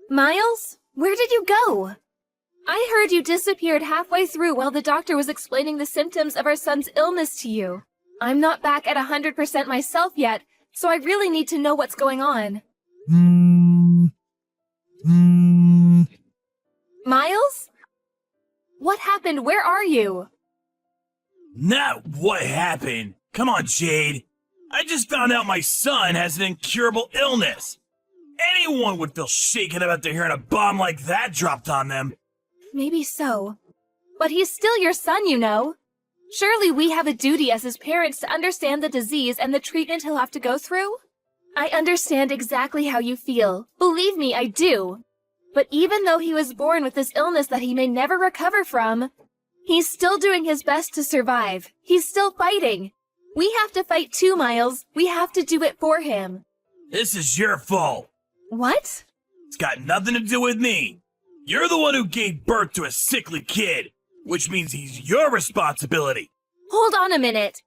Miles, where did you go? I heard you disappeared halfway through while the doctor was explaining the symptoms of our son's illness to you. I'm not back at 100% myself yet, so I really need to know what's going on. Miles? What happened? Where are you? Not what happened. Come on, Jade. I just found out my son has an incurable illness. Anyone would feel shaken up after hearing a bomb like that dropped on them. Maybe so. But he's still your son, you know. Surely we have a duty as his parents to understand the disease and the treatment he'll have to go through? I understand exactly how you feel. Believe me, I do. But even though he was born with this illness that he may never recover from, he's still doing his best to survive. He's still fighting. We have to fight too, Miles. We have to do it for him. This is your fault. What? It's got nothing to do with me. You're the one who gave birth to a sickly kid, which means he's your responsibility. Hold on a minute.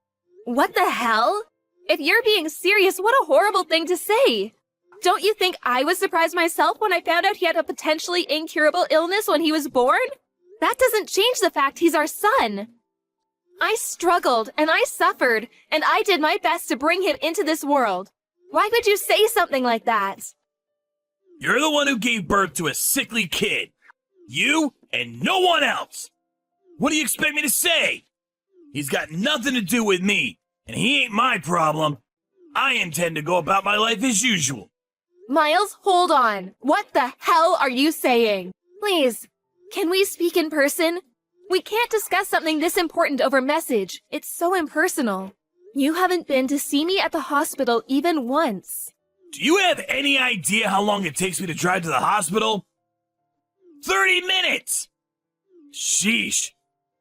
What the hell? If you're being serious, what a horrible thing to say. Don't you think I was surprised myself when I found out he had a potentially incurable illness when he was born? That doesn't change the fact he's our son. I struggled, and I suffered, and I did my best to bring him into this world. Why would you say something like that? You're the one who gave birth to a sickly kid. You and no one else. What do you expect me to say? He's got nothing to do with me, and he ain't my problem. I intend to go about my life as usual. Miles, hold on. What the hell are you saying? Please, can we speak in person? We can't discuss something this important over message. It's so impersonal. You haven't been to see me at the hospital even once. Do you have any idea how long it takes me to drive to the hospital? 30 minutes! Sheesh.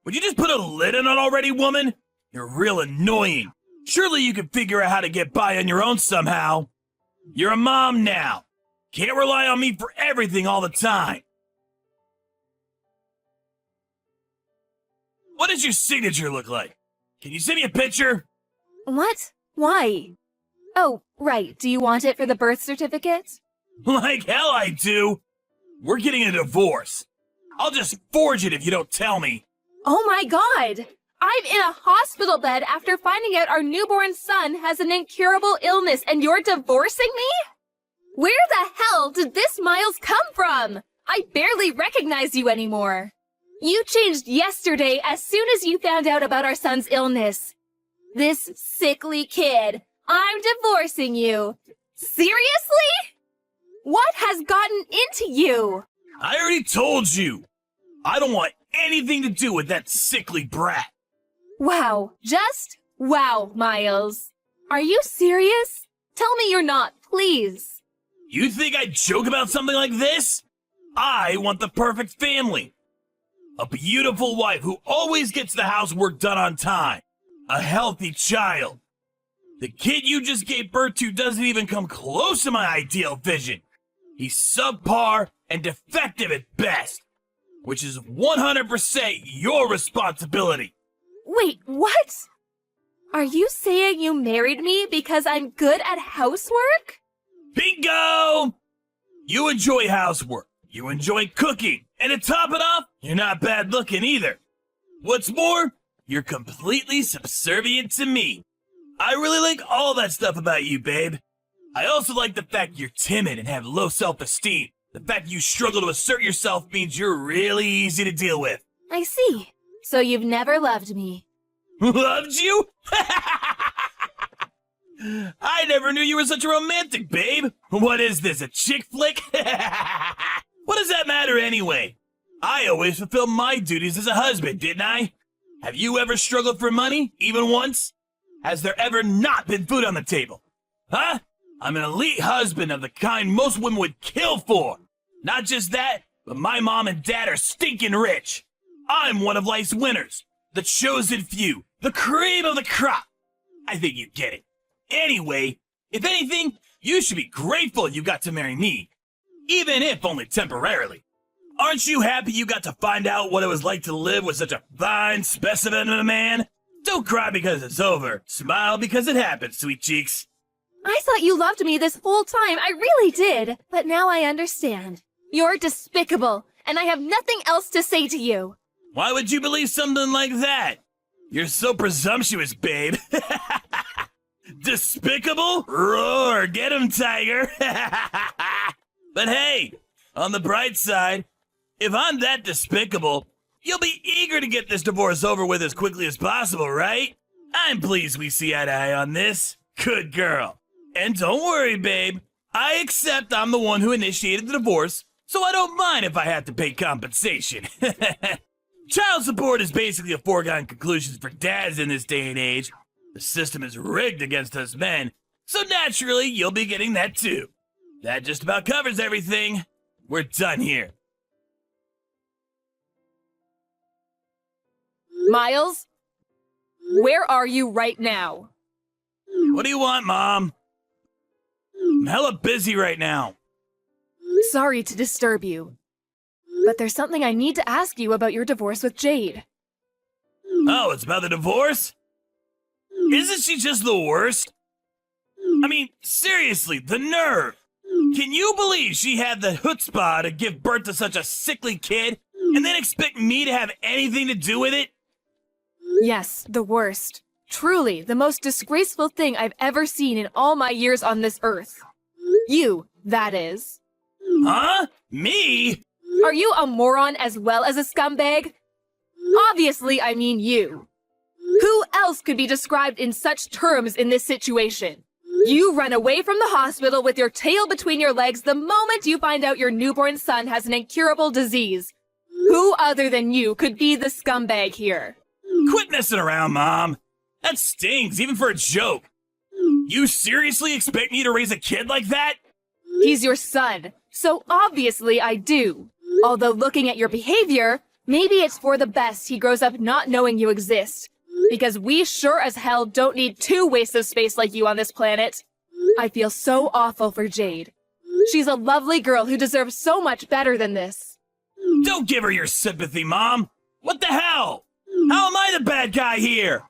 Would you just put a lid on it already, woman? You're real annoying. Surely you can figure out how to get by on your own somehow. You're a mom now. Can't rely on me for everything all the time. What does your signature look like? Can you send me a picture? What? Why? Oh, right. Do you want it for the birth certificate? Like hell I do. We're getting a divorce. I'll just forge it if you don't tell me. Oh my God! I'm in a hospital bed after finding out our newborn son has an incurable illness and you're divorcing me? Where the hell did this Miles come from? I barely recognize you anymore. You changed yesterday as soon as you found out about our son's illness. This sickly kid. I'm divorcing you. Seriously? What has gotten into you? I already told you. I don't want anything to do with that sickly brat. Wow, just wow, Miles. Are you serious? Tell me you're not, please. You think I'd joke about something like this? I want the perfect family. A beautiful wife who always gets the housework done on time. A healthy child. The kid you just gave birth to doesn't even come close to my ideal vision. He's subpar and defective at best, which is 100% your responsibility. Wait, what? Are you saying you married me because I'm good at housework? Bingo! You enjoy housework. You enjoy cooking. And to top it off, you're not bad looking either. What's more, you're completely subservient to me. I really like all that stuff about you, babe. I also like the fact you're timid and have low self-esteem. The fact you struggle to assert yourself means you're really easy to deal with. I see. So you've never loved me. Loved you? I never knew you were such a romantic, babe. What is this, a chick flick? What does that matter anyway? I always fulfilled my duties as a husband, didn't I? Have you ever struggled for money, even once? Has there ever not been food on the table? Huh? I'm an elite husband of the kind most women would kill for. Not just that, but my mom and dad are stinking rich. I'm one of life's winners. The chosen few. The cream of the crop. I think you get it. Anyway, if anything, you should be grateful you got to marry me. Even if only temporarily. Aren't you happy you got to find out what it was like to live with such a fine specimen of a man? Don't cry because it's over. Smile because it happened, sweet cheeks. I thought you loved me this whole time. I really did. But now I understand. You're despicable, and I have nothing else to say to you. Why would you believe something like that? You're so presumptuous, babe. Despicable? Roar, get him, tiger. But hey, on the bright side, if I'm that despicable, you'll be eager to get this divorce over with as quickly as possible, right? I'm pleased we see eye to eye on this. Good girl. And don't worry, babe. I accept I'm the one who initiated the divorce, so I don't mind if I have to pay compensation. Child support is basically a foregone conclusion for dads in this day and age. The system is rigged against us men, so naturally you'll be getting that too. That just about covers everything. We're done here. Miles, where are you right now? What do you want, Mom? I'm hella busy right now. Sorry to disturb you, but there's something I need to ask you about your divorce with Jade. Oh, it's about the divorce? Isn't she just the worst? I mean, seriously, the nerve. Can you believe she had the chutzpah to give birth to such a sickly kid and then expect me to have anything to do with it? Yes, the worst. Truly, the most disgraceful thing I've ever seen in all my years on this earth. You, that is. Huh? Me? Are you a moron as well as a scumbag? Obviously, I mean you. Who else could be described in such terms in this situation? You run away from the hospital with your tail between your legs the moment you find out your newborn son has an incurable disease. Who other than you could be the scumbag here? Quit messing around, Mom. That stings, even for a joke. You seriously expect me to raise a kid like that? He's your son, so obviously I do. Although looking at your behavior, maybe it's for the best he grows up not knowing you exist. Because we sure as hell don't need two wastes of space like you on this planet. I feel so awful for Jade. She's a lovely girl who deserves so much better than this. Don't give her your sympathy, Mom. What the hell? How am I the bad guy here?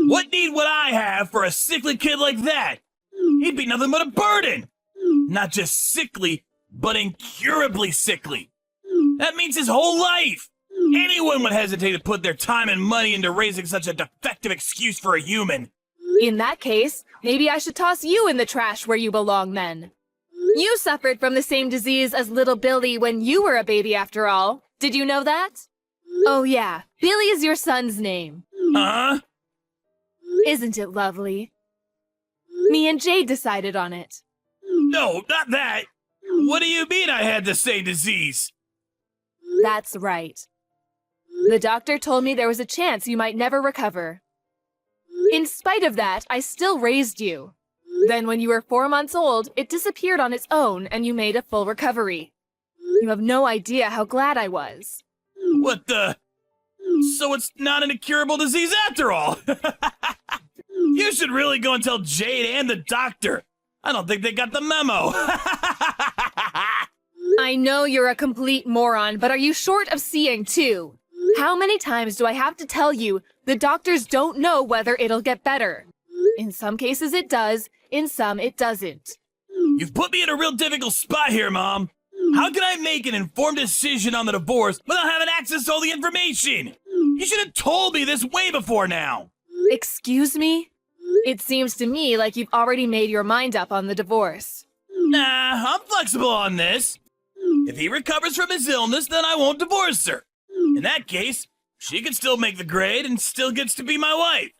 What need would I have for a sickly kid like that? He'd be nothing but a burden. Not just sickly, but incurably sickly. That means his whole life. Anyone would hesitate to put their time and money into raising such a defective excuse for a human. In that case, maybe I should toss you in the trash where you belong then. You suffered from the same disease as little Billy when you were a baby after all. Did you know that? Oh yeah, Billy is your son's name. Huh? Isn't it lovely? Me and Jade decided on it. No, not that. What do you mean I had the same disease? That's right. The doctor told me there was a chance you might never recover. In spite of that, I still raised you. Then when you were 4 months old, it disappeared on its own and you made a full recovery. You have no idea how glad I was. What the? So it's not an incurable disease after all. You should really go and tell Jade and the doctor. I don't think they got the memo. I know you're a complete moron, but are you short of seeing too? How many times do I have to tell you the doctors don't know whether it'll get better? In some cases it does, in some it doesn't. You've put me in a real difficult spot here, Mom. How can I make an informed decision on the divorce without having access to all the information? You should have told me this way before now. Excuse me? It seems to me like you've already made your mind up on the divorce. Nah, I'm flexible on this. If he recovers from his illness, then I won't divorce her. In that case, she can still make the grade and still gets to be my wife.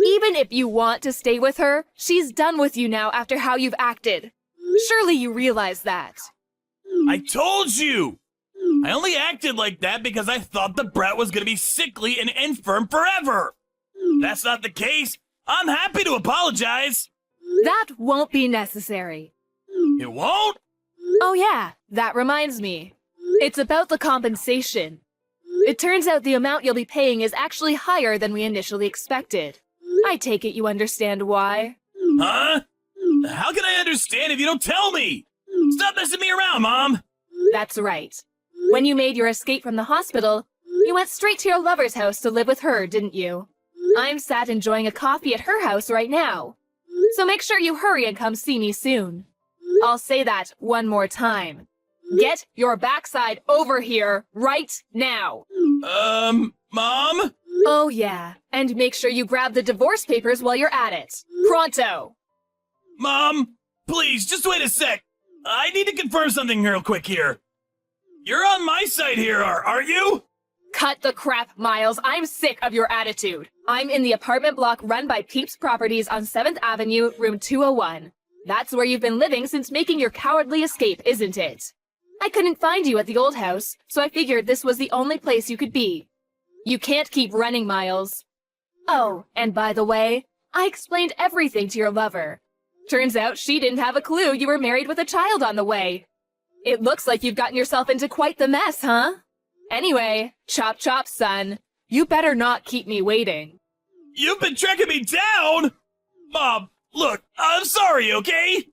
Even if you want to stay with her, she's done with you now after how you've acted. Surely you realize that. I told you! I only acted like that because I thought the brat was gonna be sickly and infirm forever. If that's not the case, I'm happy to apologize. That won't be necessary. It won't? Oh yeah, that reminds me. It's about the compensation. It turns out the amount you'll be paying is actually higher than we initially expected. I take it you understand why. Huh? How can I understand if you don't tell me? Stop messing me around, Mom! That's right. When you made your escape from the hospital, you went straight to your lover's house to live with her, didn't you? I'm sat enjoying a coffee at her house right now. So make sure you hurry and come see me soon. I'll say that one more time. Get your backside over here right now. Mom? Oh yeah, and make sure you grab the divorce papers while you're at it. Pronto! Mom, please, just wait a sec. I need to confirm something real quick here. You're on my side here, aren't you? Cut the crap, Miles. I'm sick of your attitude. I'm in the apartment block run by Peeps Properties on 7th Avenue, room 201. That's where you've been living since making your cowardly escape, isn't it? I couldn't find you at the old house, so I figured this was the only place you could be. You can't keep running, Miles. Oh, and by the way, I explained everything to your lover. Turns out she didn't have a clue you were married with a child on the way. It looks like you've gotten yourself into quite the mess, huh? Anyway, chop chop, son. You better not keep me waiting. You've been tracking me down? Mom, look, I'm sorry, okay?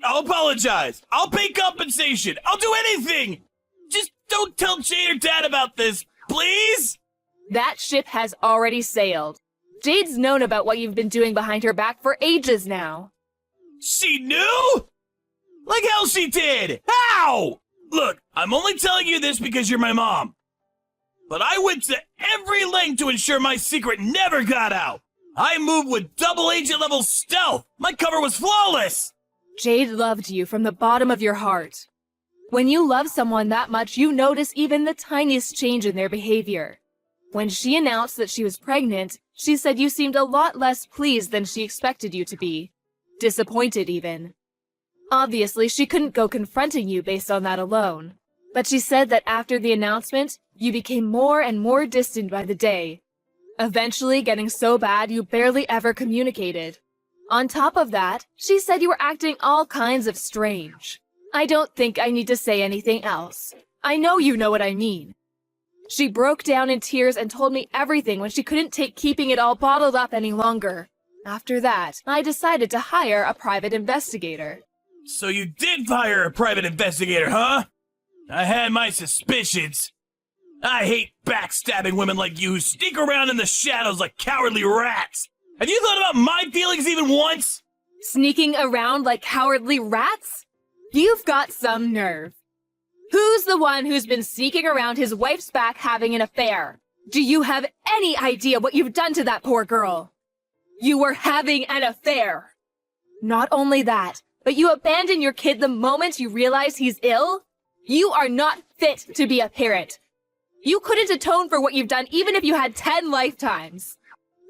I'll apologize. I'll pay compensation. I'll do anything. Just don't tell Jade or Dad about this, please? That ship has already sailed. Jade's known about what you've been doing behind her back for ages now. She knew? Like hell she did! How? Look, I'm only telling you this because you're my mom. But I went to every length to ensure my secret never got out. I moved with double agent level stealth. My cover was flawless. Jade loved you from the bottom of your heart. When you love someone that much, you notice even the tiniest change in their behavior. When she announced that she was pregnant, she said you seemed a lot less pleased than she expected you to be. Disappointed even. Obviously, she couldn't go confronting you based on that alone. But she said that after the announcement, you became more and more distant by the day. Eventually getting so bad you barely ever communicated. On top of that, she said you were acting all kinds of strange. I don't think I need to say anything else. I know you know what I mean. She broke down in tears and told me everything when she couldn't take keeping it all bottled up any longer. After that, I decided to hire a private investigator. So you did hire a private investigator, huh? I had my suspicions. I hate backstabbing women like you who sneak around in the shadows like cowardly rats. Have you thought about my feelings even once? Sneaking around like cowardly rats? You've got some nerve. Who's the one who's been sneaking around his wife's back having an affair? Do you have any idea what you've done to that poor girl? You were having an affair. Not only that, but you abandon your kid the moment you realize he's ill? You are not fit to be a parent. You couldn't atone for what you've done even if you had 10 lifetimes.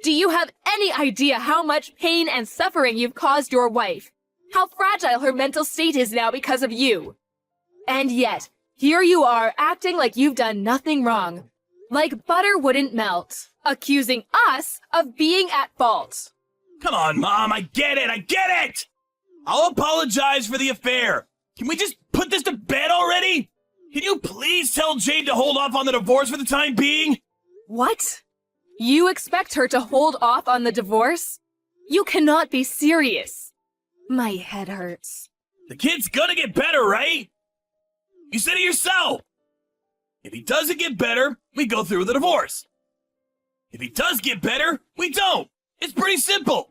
Do you have any idea how much pain and suffering you've caused your wife? How fragile her mental state is now because of you? And yet, here you are acting like you've done nothing wrong. Like butter wouldn't melt, accusing us of being at fault. Come on, Mom, I get it! I'll apologize for the affair. Can we just put this to bed already? Can you please tell Jade to hold off on the divorce for the time being? What? You expect her to hold off on the divorce? You cannot be serious. My head hurts. The kid's gonna get better, right? You said it yourself. If he doesn't get better, we go through with the divorce. If he does get better, we don't. It's pretty simple.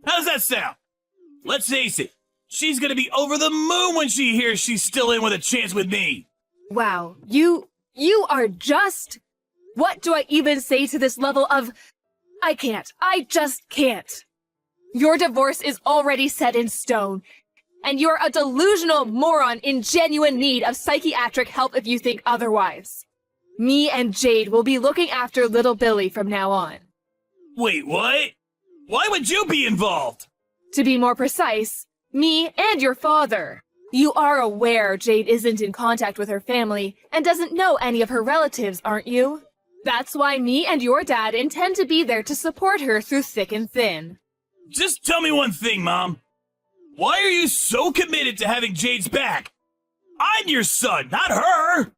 How does that sound? Let's face it, she's gonna be over the moon when she hears she's still in with a chance with me. Wow, you are just... What do I even say to this level of... I just can't. Your divorce is already set in stone, and you're a delusional moron in genuine need of psychiatric help if you think otherwise. Me and Jade will be looking after little Billy from now on. Wait, what? Why would you be involved? To be more precise, me and your father. You are aware Jade isn't in contact with her family and doesn't know any of her relatives, aren't you? That's why me and your dad intend to be there to support her through thick and thin. Just tell me one thing, Mom. Why are you so committed to having Jade's back? I'm your son, not her!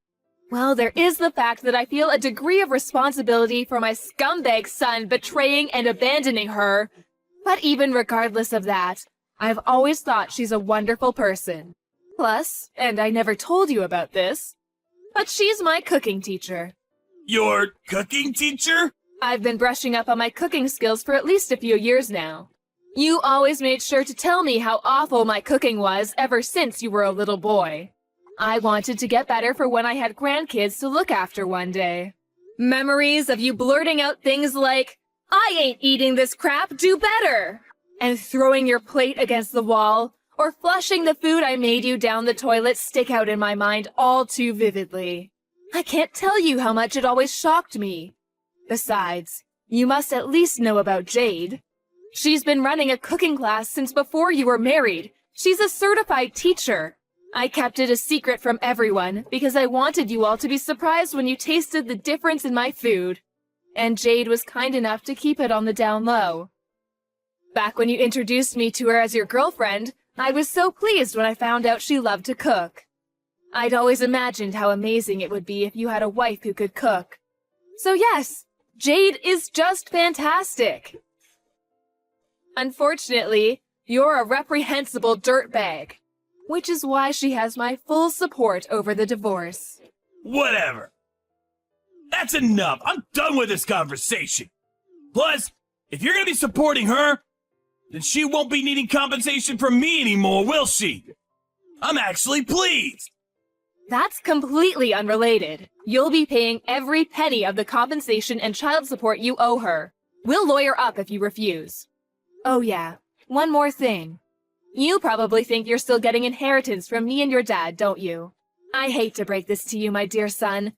Well, there is the fact that I feel a degree of responsibility for my scumbag son betraying and abandoning her. But even regardless of that, I've always thought she's a wonderful person. Plus, and I never told you about this, but she's my cooking teacher. Your cooking teacher? I've been brushing up on my cooking skills for at least a few years now. You always made sure to tell me how awful my cooking was ever since you were a little boy. I wanted to get better for when I had grandkids to look after one day. Memories of you blurting out things like, "I ain't eating this crap, do better!" and throwing your plate against the wall, or flushing the food I made you down the toilet stick out in my mind all too vividly. I can't tell you how much it always shocked me. Besides, you must at least know about Jade. She's been running a cooking class since before you were married. She's a certified teacher. I kept it a secret from everyone because I wanted you all to be surprised when you tasted the difference in my food. And Jade was kind enough to keep it on the down low. Back when you introduced me to her as your girlfriend, I was so pleased when I found out she loved to cook. I'd always imagined how amazing it would be if you had a wife who could cook. So yes, Jade is just fantastic. Unfortunately, you're a reprehensible dirtbag, which is why she has my full support over the divorce. Whatever. That's enough. I'm done with this conversation. Plus, if you're gonna be supporting her, then she won't be needing compensation from me anymore, will she? I'm actually pleased. That's completely unrelated. You'll be paying every penny of the compensation and child support you owe her. We'll lawyer up if you refuse. Oh yeah, one more thing. You probably think you're still getting inheritance from me and your dad, don't you? I hate to break this to you, my dear son,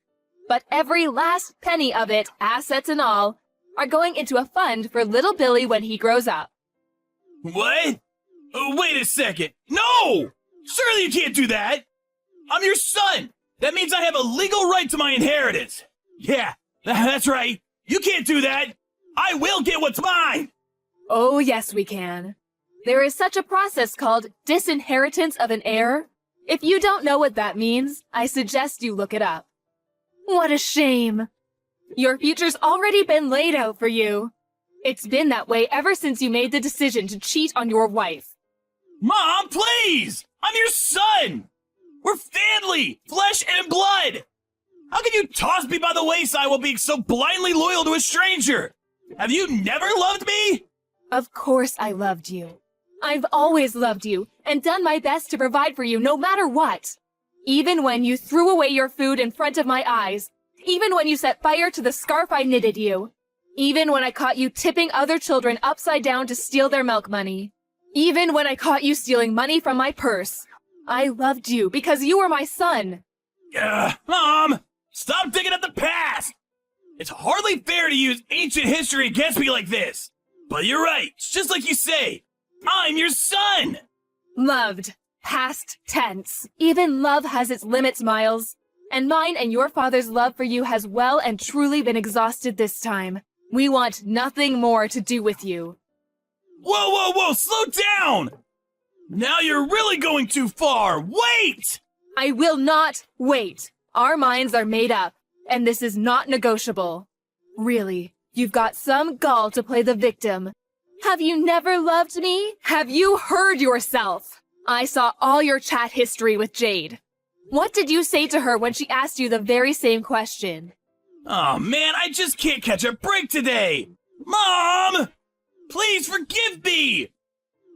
but every last penny of it, assets and all, are going into a fund for little Billy when he grows up. What? Wait a second. No! Surely you can't do that! I'm your son! That means I have a legal right to my inheritance! Yeah, that's right. You can't do that! I will get what's mine! Oh, yes, we can. There is such a process called disinheritance of an heir. If you don't know what that means, I suggest you look it up. What a shame. Your future's already been laid out for you. It's been that way ever since you made the decision to cheat on your wife. Mom, please! I'm your son! We're family! Flesh and blood! How can you toss me by the wayside while being so blindly loyal to a stranger? Have you never loved me? Of course I loved you. I've always loved you and done my best to provide for you no matter what. Even when you threw away your food in front of my eyes. Even when you set fire to the scarf I knitted you. Even when I caught you tipping other children upside down to steal their milk money. Even when I caught you stealing money from my purse. I loved you because you were my son. Mom! Stop digging at the past! It's hardly fair to use ancient history against me like this. But you're right, it's just like you say. I'm your son! Loved. Past tense. Even love has its limits, Miles. And mine and your father's love for you has well and truly been exhausted this time. We want nothing more to do with you. Whoa, slow down! Now you're really going too far! Wait! I will not wait. Our minds are made up, and this is not negotiable. Really, you've got some gall to play the victim. Have you never loved me? Have you heard yourself? I saw all your chat history with Jade. What did you say to her when she asked you the very same question? Oh man, I just can't catch a break today! Mom! Please forgive me!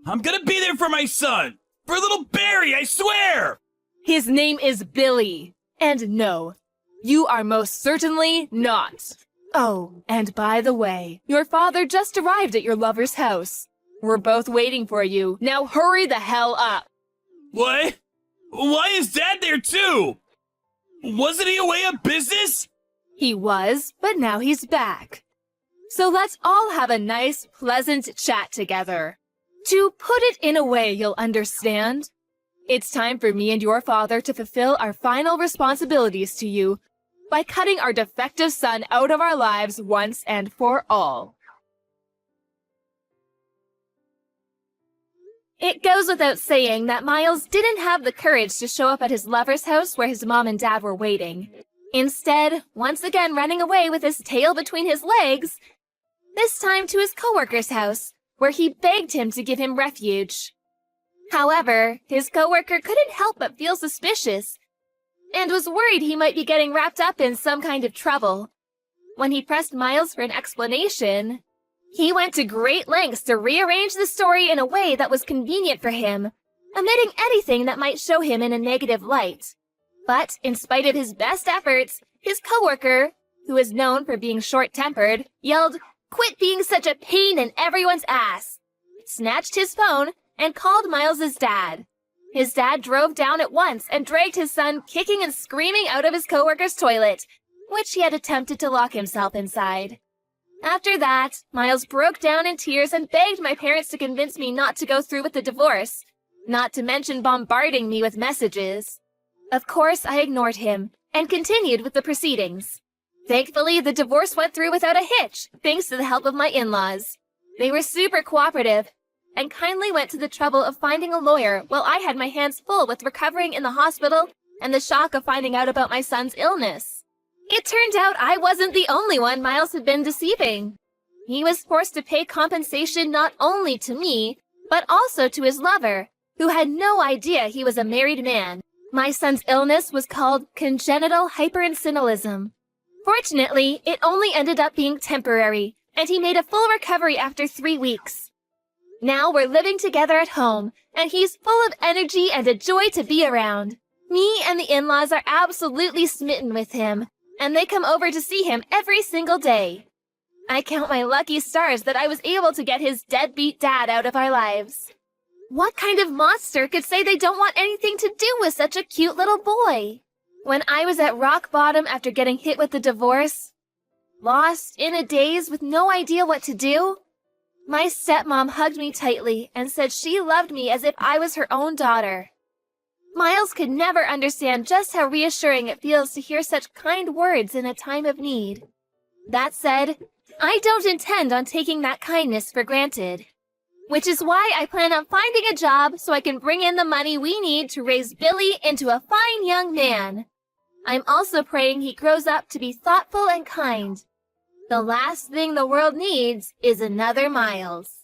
I'm gonna be there for my son! For little Barry, I swear! His name is Billy. And no, you are most certainly not. Oh, and by the way, your father just arrived at your lover's house. We're both waiting for you. Now hurry the hell up. What? Why is Dad there too? Wasn't he away on business? He was, but now he's back. So let's all have a nice, pleasant chat together. To put it in a way you'll understand, it's time for me and your father to fulfill our final responsibilities to you by cutting our defective son out of our lives once and for all. It goes without saying that Miles didn't have the courage to show up at his lover's house where his mom and dad were waiting. Instead, once again running away with his tail between his legs, this time to his coworker's house, where he begged him to give him refuge. However, his coworker couldn't help but feel suspicious, and was worried he might be getting wrapped up in some kind of trouble. When he pressed Miles for an explanation, he went to great lengths to rearrange the story in a way that was convenient for him, omitting anything that might show him in a negative light. But in spite of his best efforts, his coworker, who is known for being short-tempered, yelled, "Quit being such a pain in everyone's ass," snatched his phone, and called Miles's dad. His dad drove down at once and dragged his son kicking and screaming out of his coworker's toilet, which he had attempted to lock himself inside. After that, Miles broke down in tears and begged my parents to convince me not to go through with the divorce, not to mention bombarding me with messages. Of course, I ignored him and continued with the proceedings. Thankfully, the divorce went through without a hitch, thanks to the help of my in-laws. They were super cooperative and kindly went to the trouble of finding a lawyer while I had my hands full with recovering in the hospital and the shock of finding out about my son's illness. It turned out I wasn't the only one Miles had been deceiving. He was forced to pay compensation not only to me, but also to his lover, who had no idea he was a married man. My son's illness was called congenital hyperinsulinism. Fortunately, it only ended up being temporary, and he made a full recovery after 3 weeks. Now we're living together at home, and he's full of energy and a joy to be around. Me and the in-laws are absolutely smitten with him, and they come over to see him every single day. I count my lucky stars that I was able to get his deadbeat dad out of our lives. What kind of monster could say they don't want anything to do with such a cute little boy? When I was at rock bottom after getting hit with the divorce, lost in a daze with no idea what to do, my stepmom hugged me tightly and said she loved me as if I was her own daughter. Miles could never understand just how reassuring it feels to hear such kind words in a time of need. That said, I don't intend on taking that kindness for granted, which is why I plan on finding a job so I can bring in the money we need to raise Billy into a fine young man. I'm also praying he grows up to be thoughtful and kind. The last thing the world needs is another Miles.